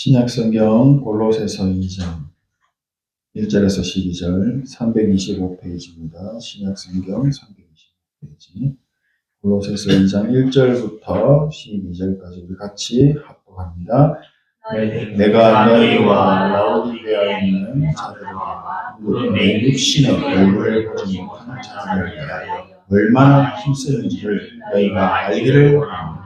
신약성경 골로새서 2장 1절에서 12절 325페이지입니다. 신약성경 325페이지 골로새서 2장 1절부터 12절까지 우리 같이 합독합니다. 내가 너희와 라오디게아에 있는 자들에게 내 육신의 얼굴을 보지 못하는 자들을 위하여 얼마나 힘쓰는지를 너희가 알기를 원하노니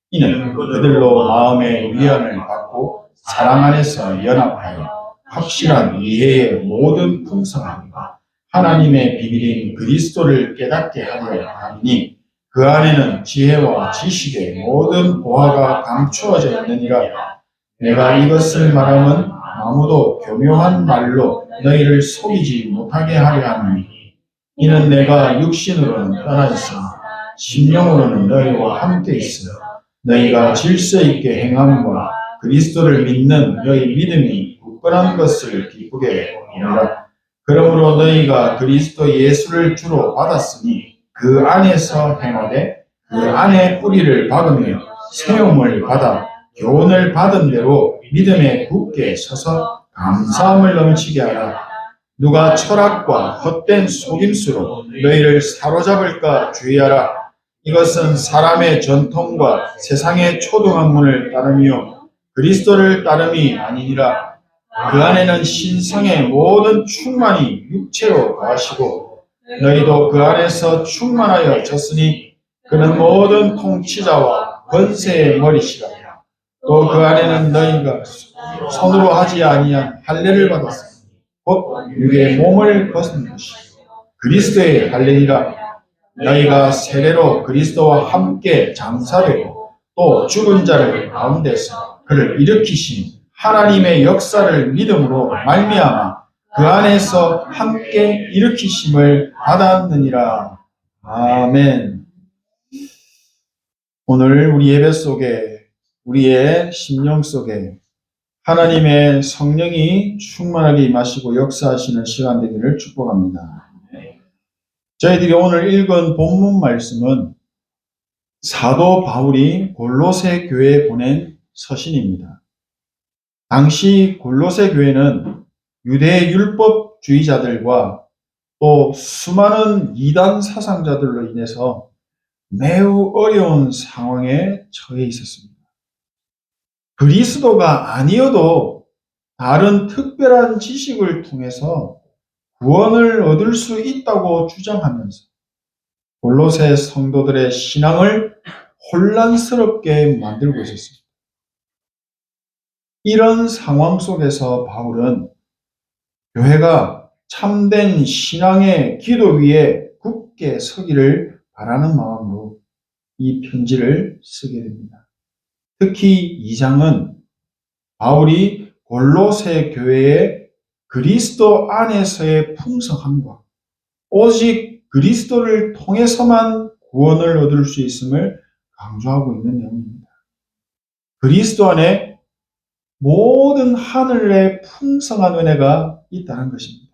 이는 그들로 마음의 위안을 받고 사랑 안에서 연합하여 확실한 이해의 모든 풍성함과 하나님의 비밀인 그리스도를 깨닫게 하려 하니 그 안에는 지혜와 지식의 모든 보화가 감추어져 있느니라. 내가 이것을 말하면 아무도 교묘한 말로 너희를 속이지 못하게 하려 하니 이는 내가 육신으로는 떠나 있으나 심령으로는 너희와 함께 있으며 너희가 질서 있게 행함과 그리스도를 믿는 너희 믿음이 굳건한 것을 기쁘게 보느라. 그러므로 너희가 그리스도 예수를 주로 받았으니 그 안에서 행하되 그 안에 뿌리를 박으며 세움을 받아 교훈을 받은 대로 믿음에 굳게 서서 감사함을 넘치게 하라. 누가 철학과 헛된 속임수로 너희를 사로잡을까 주의하라. 이것은 사람의 전통과 세상의 초등학문을 따르며 그리스도를 따름이 아니니라. 그 안에는 신성의 모든 충만이 육체로 거하시고 너희도 그 안에서 충만하여 졌으니 그는 모든 통치자와 권세의 머리시라. 또 그 안에는 너희가 손으로 하지 아니한 할례를 받았으니 곧 육의 몸을 벗은 것이 그리스도의 할례니라. 너희가 세례로 그리스도와 함께 장사되고 또 죽은 자를 가운데서 그를 일으키신 하나님의 역사를 믿음으로 말미암아 그 안에서 함께 일으키심을 받았느니라. 아멘. 오늘 우리 예배 속에 우리의 심령 속에 하나님의 성령이 충만하게 임하시고 역사하시는 시간 되기를 축복합니다. 저희들이 오늘 읽은 본문 말씀은 사도 바울이 골로새 교회에 보낸 서신입니다. 당시 골로새 교회는 유대 율법주의자들과 또 수많은 이단 사상자들로 인해서 매우 어려운 상황에 처해 있었습니다. 그리스도가 아니어도 다른 특별한 지식을 통해서 구원을 얻을 수 있다고 주장하면서 골로새 성도들의 신앙을 혼란스럽게 만들고 있었습니다. 이런 상황 속에서 바울은 교회가 참된 신앙의 기도 위에 굳게 서기를 바라는 마음으로 이 편지를 쓰게 됩니다. 특히 2장은 바울이 골로새 교회의 그리스도 안에서의 풍성함과 오직 그리스도를 통해서만 구원을 얻을 수 있음을 강조하고 있는 내용입니다. 그리스도 안에 모든 하늘의 풍성한 은혜가 있다는 것입니다.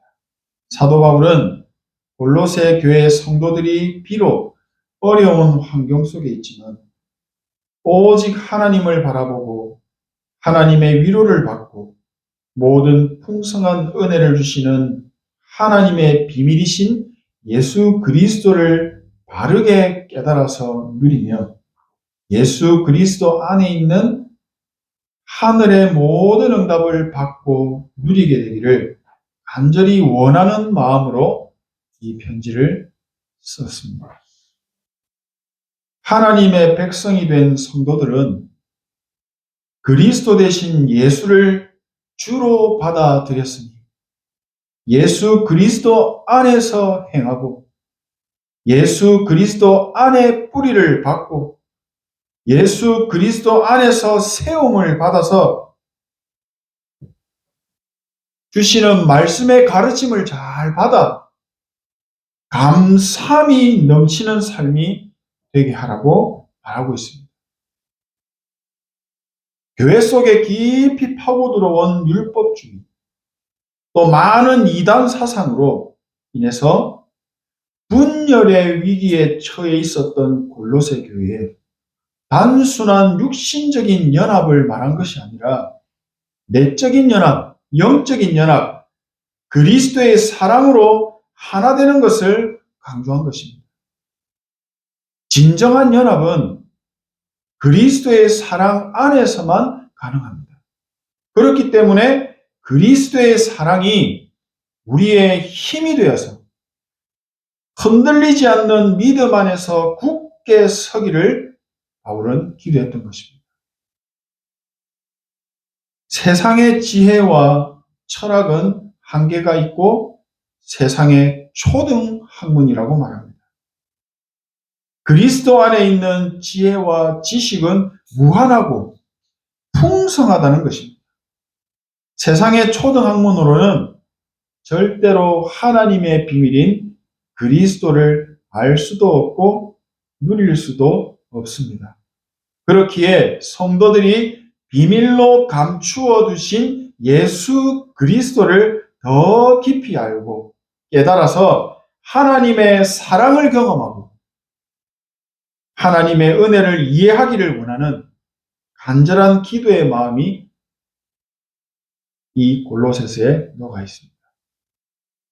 사도 바울은 골로새 교회 성도들이 비록 어려운 환경 속에 있지만 오직 하나님을 바라보고 하나님의 위로를 받고 모든 풍성한 은혜를 주시는 하나님의 비밀이신 예수 그리스도를 바르게 깨달아서 누리며 예수 그리스도 안에 있는 하늘의 모든 응답을 받고 누리게 되기를 간절히 원하는 마음으로 이 편지를 썼습니다. 하나님의 백성이 된 성도들은 그리스도 대신 예수를 주로 받아들였으니 예수 그리스도 안에서 행하고 예수 그리스도 안에 뿌리를 받고 예수 그리스도 안에서 세움을 받아서 주시는 말씀의 가르침을 잘 받아 감사함이 넘치는 삶이 되게 하라고 말하고 있습니다. 교회 속에 깊이 파고 들어온 율법주의, 또 많은 이단 사상으로 인해서 분열의 위기에 처해 있었던 골로새 교회에 단순한 육신적인 연합을 말한 것이 아니라 내적인 연합, 영적인 연합, 그리스도의 사랑으로 하나 되는 것을 강조한 것입니다. 진정한 연합은 그리스도의 사랑 안에서만 가능합니다. 그렇기 때문에 그리스도의 사랑이 우리의 힘이 되어서 흔들리지 않는 믿음 안에서 굳게 서기를 바울은 기도했던 것입니다. 세상의 지혜와 철학은 한계가 있고 세상의 초등 학문이라고 말합니다. 그리스도 안에 있는 지혜와 지식은 무한하고 풍성하다는 것입니다. 세상의 초등 학문으로는 절대로 하나님의 비밀인 그리스도를 알 수도 없고 누릴 수도 없습니다. 그렇기에 성도들이 비밀로 감추어 두신 예수 그리스도를 더 깊이 알고 깨달아서 하나님의 사랑을 경험하고 하나님의 은혜를 이해하기를 원하는 간절한 기도의 마음이 이 골로새서에 녹아 있습니다.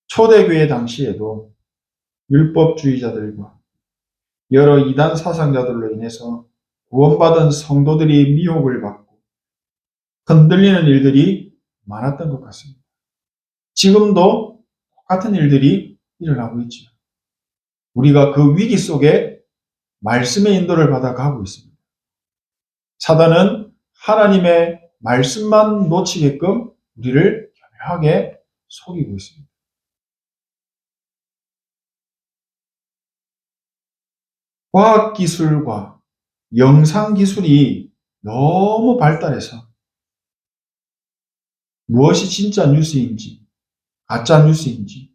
초대교회 당시에도 율법주의자들과 여러 이단 사상자들로 인해서 구원받은 성도들이 미혹을 받고 흔들리는 일들이 많았던 것 같습니다. 지금도 똑같은 일들이 일어나고 있죠. 우리가 그 위기 속에 말씀의 인도를 받아 가고 있습니다. 사단은 하나님의 말씀만 놓치게끔 우리를 교묘하게 속이고 있습니다. 과학기술과 영상기술이 너무 발달해서 무엇이 진짜 뉴스인지, 가짜 뉴스인지,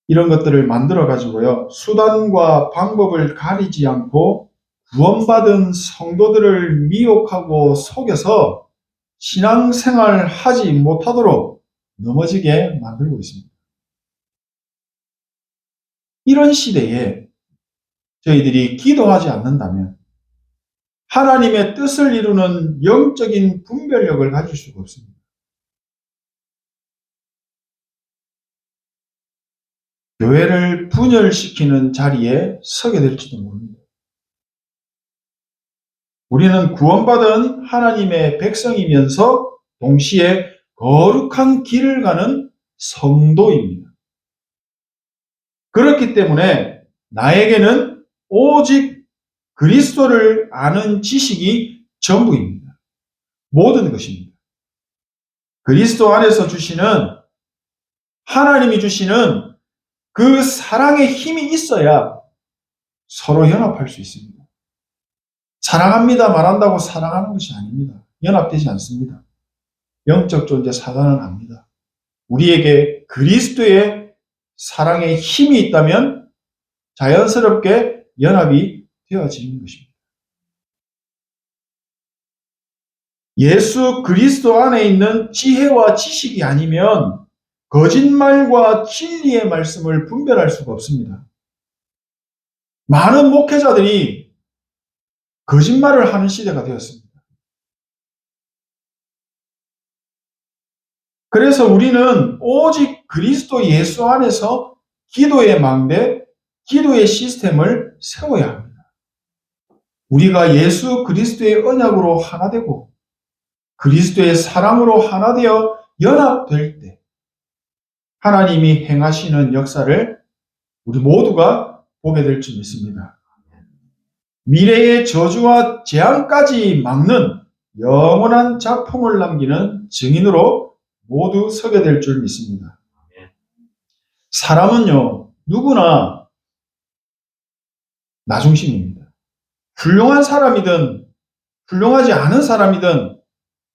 이런 것들을 만들어가지고요, 수단과 방법을 가리지 않고 구원받은 성도들을 미혹하고 속여서 신앙생활 하지 못하도록 넘어지게 만들고 있습니다. 이런 시대에 저희들이 기도하지 않는다면 하나님의 뜻을 이루는 영적인 분별력을 가질 수가 없습니다. 교회를 분열시키는 자리에 서게 될지도 모릅니다. 우리는 구원받은 하나님의 백성이면서 동시에 거룩한 길을 가는 성도입니다. 그렇기 때문에 나에게는 오직 그리스도를 아는 지식이 전부입니다. 모든 것입니다. 그리스도 안에서 주시는, 하나님이 주시는 그 사랑의 힘이 있어야 서로 연합할 수 있습니다. 사랑합니다 말한다고 사랑하는 것이 아닙니다. 연합되지 않습니다. 영적 존재 사단은 압니다. 우리에게 그리스도의 사랑의 힘이 있다면 자연스럽게 연합이 되어지는 것입니다. 예수 그리스도 안에 있는 지혜와 지식이 아니면 거짓말과 진리의 말씀을 분별할 수가 없습니다. 많은 목회자들이 거짓말을 하는 시대가 되었습니다. 그래서 우리는 오직 그리스도 예수 안에서 기도의 망대, 기도의 시스템을 세워야 합니다. 우리가 예수 그리스도의 언약으로 하나 되고 그리스도의 사랑으로 하나 되어 연합될 때 하나님이 행하시는 역사를 우리 모두가 보게 될 줄 믿습니다. 미래의 저주와 재앙까지 막는 영원한 작품을 남기는 증인으로 모두 서게 될 줄 믿습니다. 사람은요, 누구나 나중심입니다. 훌륭한 사람이든 훌륭하지 않은 사람이든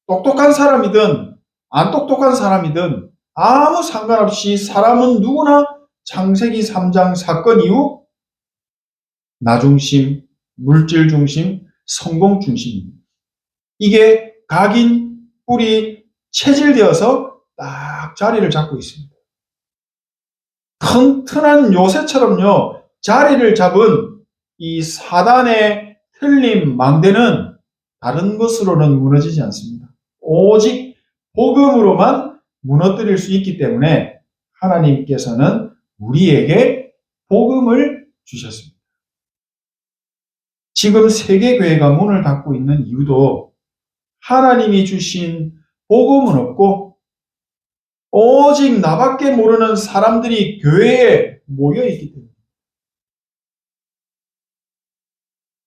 똑똑한 사람이든 안 똑똑한 사람이든 아무 상관없이 사람은 누구나 창세기 3장 사건 이후 나중심, 물질 중심, 성공 중심입니다. 이게 각인, 뿔이 체질되어서 딱 자리를 잡고 있습니다. 튼튼한 요새처럼요, 자리를 잡은 이 사단의 틀림, 망대는 다른 것으로는 무너지지 않습니다. 오직 복음으로만 무너뜨릴 수 있기 때문에 하나님께서는 우리에게 복음을 주셨습니다. 지금 세계교회가 문을 닫고 있는 이유도 하나님이 주신 복음은 없고 오직 나밖에 모르는 사람들이 교회에 모여있기 때문에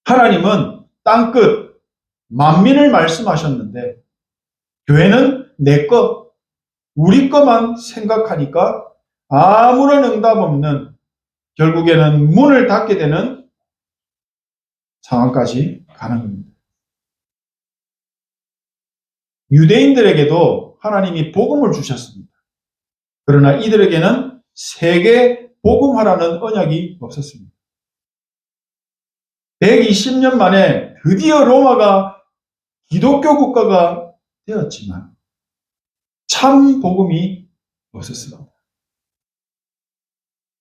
하나님은 땅끝 만민을 말씀하셨는데 교회는 내 것, 우리 것만 생각하니까 아무런 응답 없는 결국에는 문을 닫게 되는 상황까지 가는 겁니다. 유대인들에게도 하나님이 복음을 주셨습니다. 그러나 이들에게는 세계 복음화라는 언약이 없었습니다. 120년 만에 드디어 로마가 기독교 국가가 되었지만 참 복음이 없었습니다.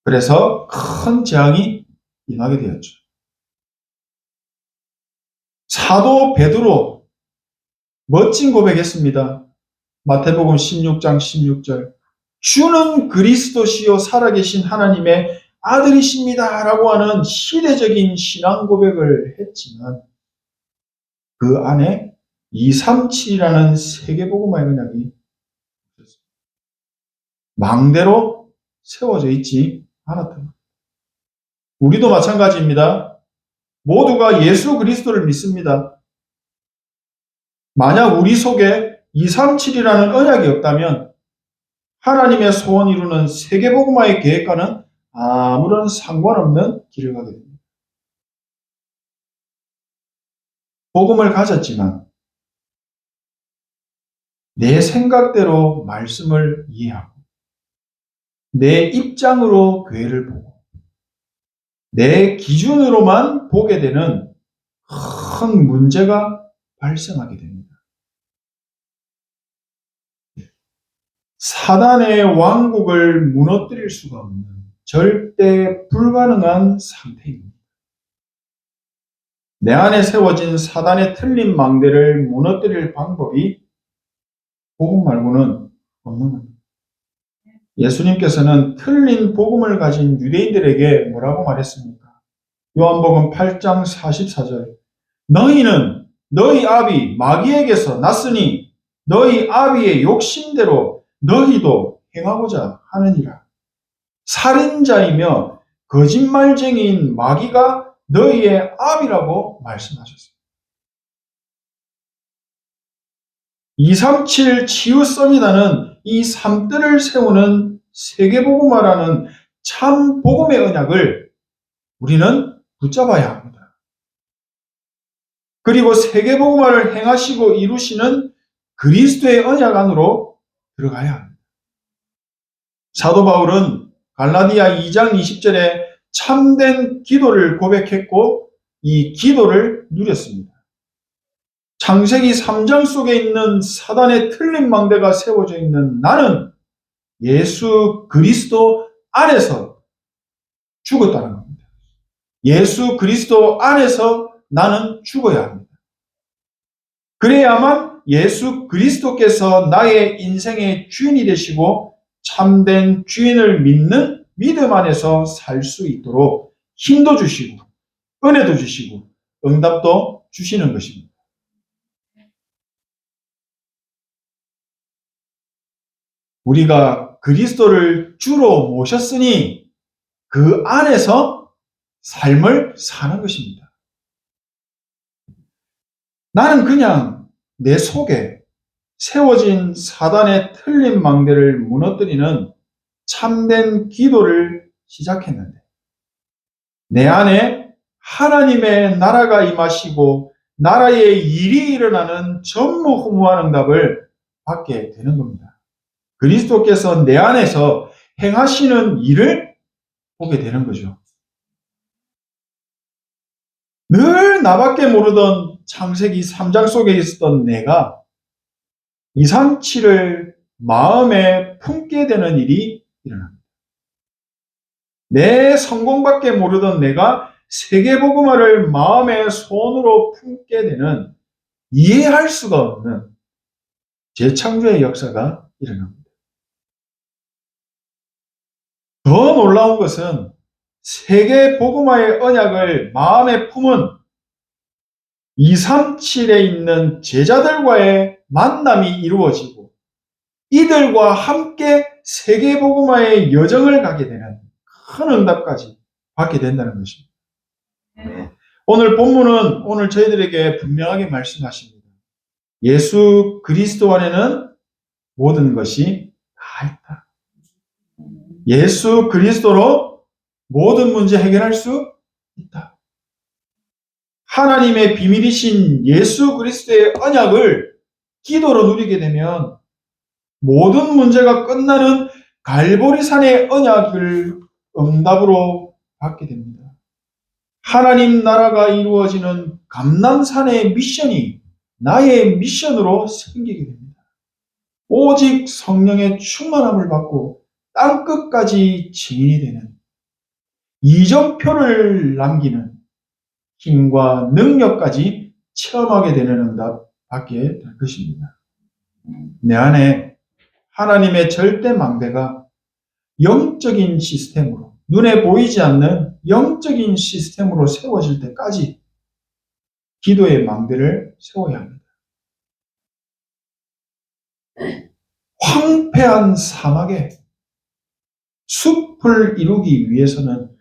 그래서 큰 재앙이 임하게 되었죠. 사도 베드로 멋진 고백했습니다. 마태복음 16장 16절 주는 그리스도시요 살아계신 하나님의 아들이십니다 라고 하는 시대적인 신앙 고백을 했지만 그 안에 237이라는 세계복음화의 언약이 망대로 세워져 있지 않았다. 우리도 마찬가지입니다. 모두가 예수 그리스도를 믿습니다. 만약 우리 속에 237이라는 언약이 없다면 하나님의 소원 이루는 세계복음화의 계획과는 아무런 상관없는 길을 가게 됩니다. 복음을 가졌지만 내 생각대로 말씀을 이해하고 내 입장으로 교회를 보고 내 기준으로만 보게 되는 큰 문제가 발생하게 됩니다. 사단의 왕국을 무너뜨릴 수가 없는 절대 불가능한 상태입니다. 내 안에 세워진 사단의 틀린 망대를 무너뜨릴 방법이 복음 말고는 없는 겁니다. 예수님께서는 틀린 복음을 가진 유대인들에게 뭐라고 말했습니까? 요한복음 8장 44절 너희는 너희 아비 마귀에게서 났으니 너희 아비의 욕심대로 너희도 행하고자 하느니라. 살인자이며 거짓말쟁이인 마귀가 너희의 아비라고 말씀하셨습니다. 237 치유서미다는 이 삶들을 세우는 세계복음화라는 참 복음의 언약을 우리는 붙잡아야 합니다. 그리고 세계복음화를 행하시고 이루시는 그리스도의 언약 안으로 들어가야 합니다. 사도 바울은 갈라디아 2장 20절에 참된 기도를 고백했고 이 기도를 누렸습니다. 창세기 3장 속에 있는 사단의 틀린 망대가 세워져 있는 나는 예수 그리스도 안에서 죽었다는 겁니다. 예수 그리스도 안에서 나는 죽어야 합니다. 그래야만 예수 그리스도께서 나의 인생의 주인이 되시고 참된 주인을 믿는 믿음 안에서 살 수 있도록 힘도 주시고 은혜도 주시고 응답도 주시는 것입니다. 우리가 그리스도를 주로 모셨으니 그 안에서 삶을 사는 것입니다. 나는 그냥 내 속에 세워진 사단의 틀린 망대를 무너뜨리는 참된 기도를 시작했는데 내 안에 하나님의 나라가 임하시고 나라의 일이 일어나는 전무후무한 응답을 받게 되는 겁니다. 그리스도께서 내 안에서 행하시는 일을 보게 되는 거죠. 늘 나밖에 모르던 창세기 3장 속에 있었던 내가 237을 마음에 품게 되는 일이 일어납니다. 내 성공밖에 모르던 내가 세계복음화를 마음의 소원으로 품게 되는 이해할 수가 없는 재창조의 역사가 일어납니다. 더 놀라운 것은 세계 복음화의 언약을 마음에 품은 237에 있는 제자들과의 만남이 이루어지고 이들과 함께 세계 복음화의 여정을 가게 되는 큰 응답까지 받게 된다는 것입니다. 오늘 본문은 오늘 저희들에게 분명하게 말씀하십니다. 예수 그리스도 안에는 모든 것이 다 있다. 예수 그리스도로 모든 문제 해결할 수 있다. 하나님의 비밀이신 예수 그리스도의 언약을 기도로 누리게 되면 모든 문제가 끝나는 갈보리산의 언약을 응답으로 받게 됩니다. 하나님 나라가 이루어지는 감람산의 미션이 나의 미션으로 생기게 됩니다. 오직 성령의 충만함을 받고 땅끝까지 증인이 되는 이정표를 남기는 힘과 능력까지 체험하게 되는 응답 받게 될 것입니다. 내 안에 하나님의 절대 망대가 영적인 시스템으로, 눈에 보이지 않는 영적인 시스템으로 세워질 때까지 기도의 망대를 세워야 합니다. 황폐한 사막에 숲을 이루기 위해서는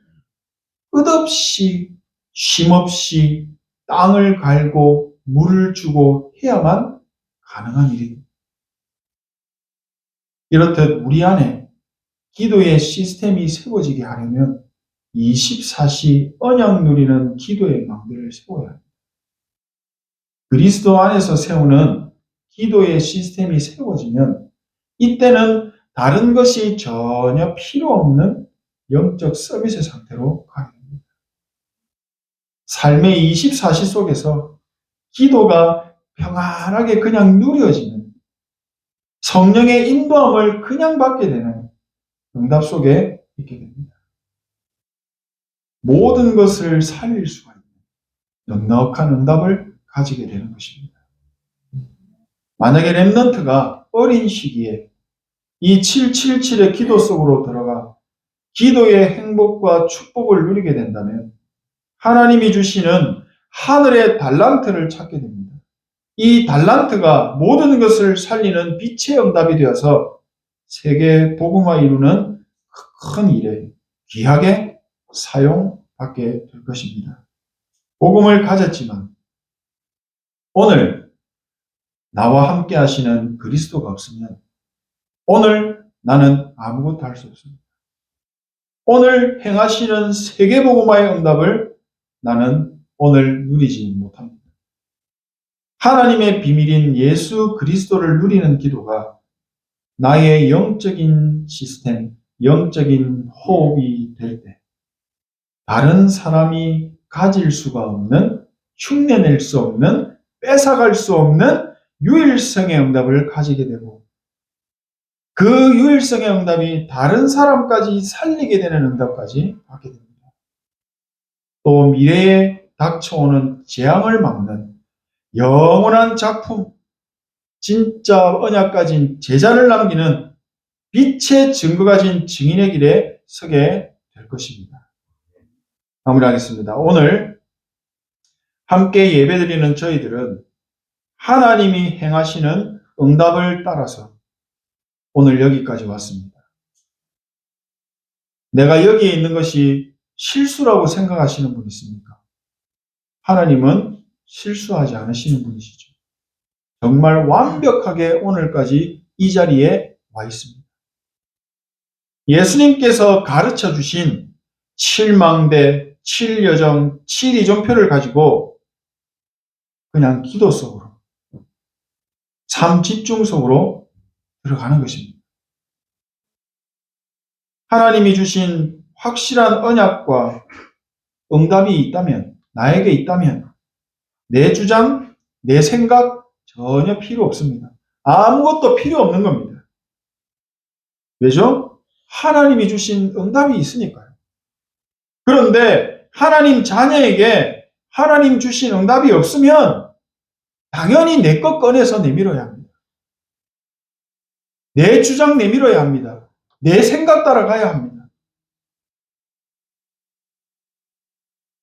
끝없이 쉼없이 땅을 갈고 물을 주고 해야만 가능한 일입니다. 이렇듯 우리 안에 기도의 시스템이 세워지게 하려면 24시 언약 누리는 기도의 망대를 세워야 합니다. 그리스도 안에서 세우는 기도의 시스템이 세워지면 이때는 다른 것이 전혀 필요 없는 영적 서비스 상태로 가게 됩니다. 삶의 24시 속에서 기도가 평안하게 그냥 누려지는 성령의 인도함을 그냥 받게 되는 응답 속에 있게 됩니다. 모든 것을 살릴 수가 있는 넉넉한 응답을 가지게 되는 것입니다. 만약에 렘넌트가 어린 시기에 이 777의 기도 속으로 들어가 기도의 행복과 축복을 누리게 된다면 하나님이 주시는 하늘의 달란트를 찾게 됩니다. 이 달란트가 모든 것을 살리는 빛의 응답이 되어서 세계 복음화 이루는 큰 일에 귀하게 사용받게 될 것입니다. 복음을 가졌지만 오늘 나와 함께 하시는 그리스도가 없으면 오늘 나는 아무것도 할 수 없습니다. 오늘 행하시는 세계 복음화의 응답을 나는 오늘 누리지 못합니다. 하나님의 비밀인 예수 그리스도를 누리는 기도가 나의 영적인 시스템, 영적인 호흡이 될 때 다른 사람이 가질 수가 없는, 흉내낼 수 없는, 뺏어갈 수 없는 유일성의 응답을 가지게 되고 그 유일성의 응답이 다른 사람까지 살리게 되는 응답까지 받게 됩니다. 또 미래에 닥쳐오는 재앙을 막는 영원한 작품, 진짜 언약 가진 제자를 남기는 빛의 증거 가진 증인의 길에 서게 될 것입니다. 마무리하겠습니다. 오늘 함께 예배드리는 저희들은 하나님이 행하시는 응답을 따라서 오늘 여기까지 왔습니다. 내가 여기에 있는 것이 실수라고 생각하시는 분 있습니까? 하나님은 실수하지 않으시는 분이시죠. 정말 완벽하게 오늘까지 이 자리에 와 있습니다. 예수님께서 가르쳐 주신 7망대, 7여정, 7이종표를 가지고 그냥 기도 속으로, 삶 집중 속으로 들어가는 것입니다. 하나님이 주신 확실한 언약과 응답이 있다면, 나에게 있다면 내 주장, 내 생각 전혀 필요 없습니다. 아무것도 필요 없는 겁니다. 왜죠? 하나님이 주신 응답이 있으니까요. 그런데 하나님 자녀에게 하나님 주신 응답이 없으면 당연히 내 것 꺼내서 내밀어야 합니다. 내 주장 내밀어야 합니다. 내 생각 따라가야 합니다.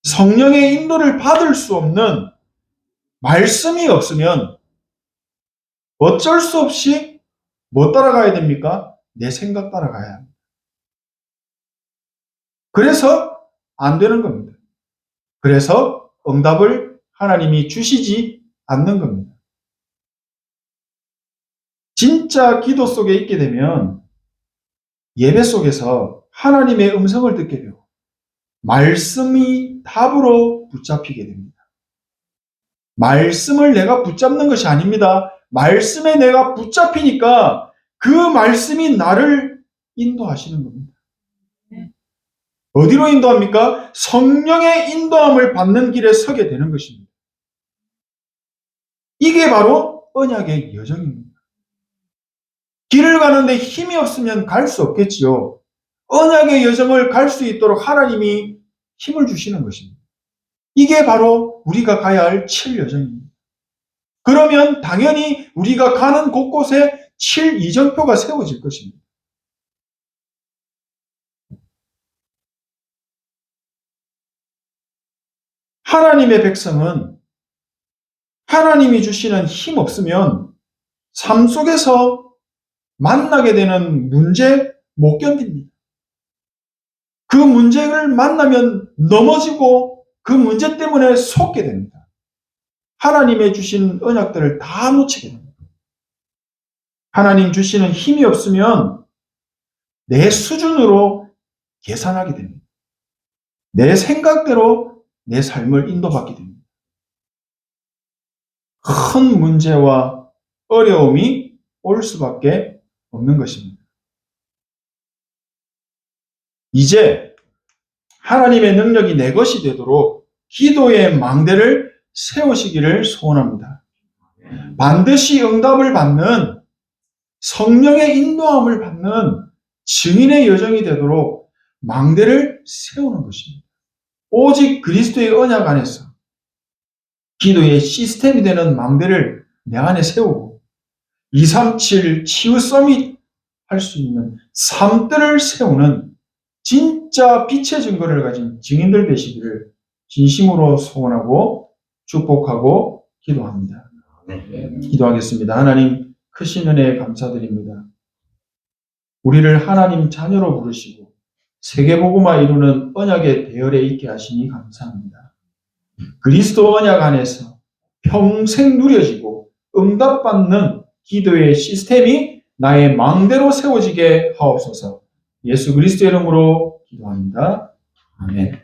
성령의 인도를 받을 수 없는 말씀이 없으면 어쩔 수 없이 뭐 따라가야 됩니까? 내 생각 따라가야 합니다. 그래서 안 되는 겁니다. 그래서 응답을 하나님이 주시지 않는 겁니다. 진짜 기도 속에 있게 되면 예배 속에서 하나님의 음성을 듣게 되고 말씀이 답으로 붙잡히게 됩니다. 말씀을 내가 붙잡는 것이 아닙니다. 말씀에 내가 붙잡히니까 그 말씀이 나를 인도하시는 겁니다. 어디로 인도합니까? 성령의 인도함을 받는 길에 서게 되는 것입니다. 이게 바로 언약의 여정입니다. 길을 가는데 힘이 없으면 갈 수 없겠지요. 언약의 여정을 갈 수 있도록 하나님이 힘을 주시는 것입니다. 이게 바로 우리가 가야 할 7여정입니다. 그러면 당연히 우리가 가는 곳곳에 7이정표가 세워질 것입니다. 하나님의 백성은 하나님이 주시는 힘 없으면 삶 속에서 만나게 되는 문제 못 견딥니다. 그 문제를 만나면 넘어지고 그 문제 때문에 속게 됩니다. 하나님의 주신 언약들을 다 놓치게 됩니다. 하나님 주시는 힘이 없으면 내 수준으로 계산하게 됩니다. 내 생각대로 내 삶을 인도받게 됩니다. 큰 문제와 어려움이 올 수밖에 없는 것입니다. 이제 하나님의 능력이 내 것이 되도록 기도의 망대를 세우시기를 소원합니다. 반드시 응답을 받는 성령의 인도함을 받는 증인의 여정이 되도록 망대를 세우는 것입니다. 오직 그리스도의 언약 안에서 기도의 시스템이 되는 망대를 내 안에 세우고 237 치유 서밋 할 수 있는 삶들을 세우는 진짜 빛의 증거를 가진 증인들 되시기를 진심으로 소원하고 축복하고 기도합니다. 기도하겠습니다. 하나님 크신 은혜에 감사드립니다. 우리를 하나님 자녀로 부르시고 세계복음화 이루는 언약의 대열에 있게 하시니 감사합니다. 그리스도 언약 안에서 평생 누려지고 응답받는 기도의 시스템이 나의 망대로 세워지게 하옵소서. 예수 그리스도의 이름으로 기도합니다. 아멘.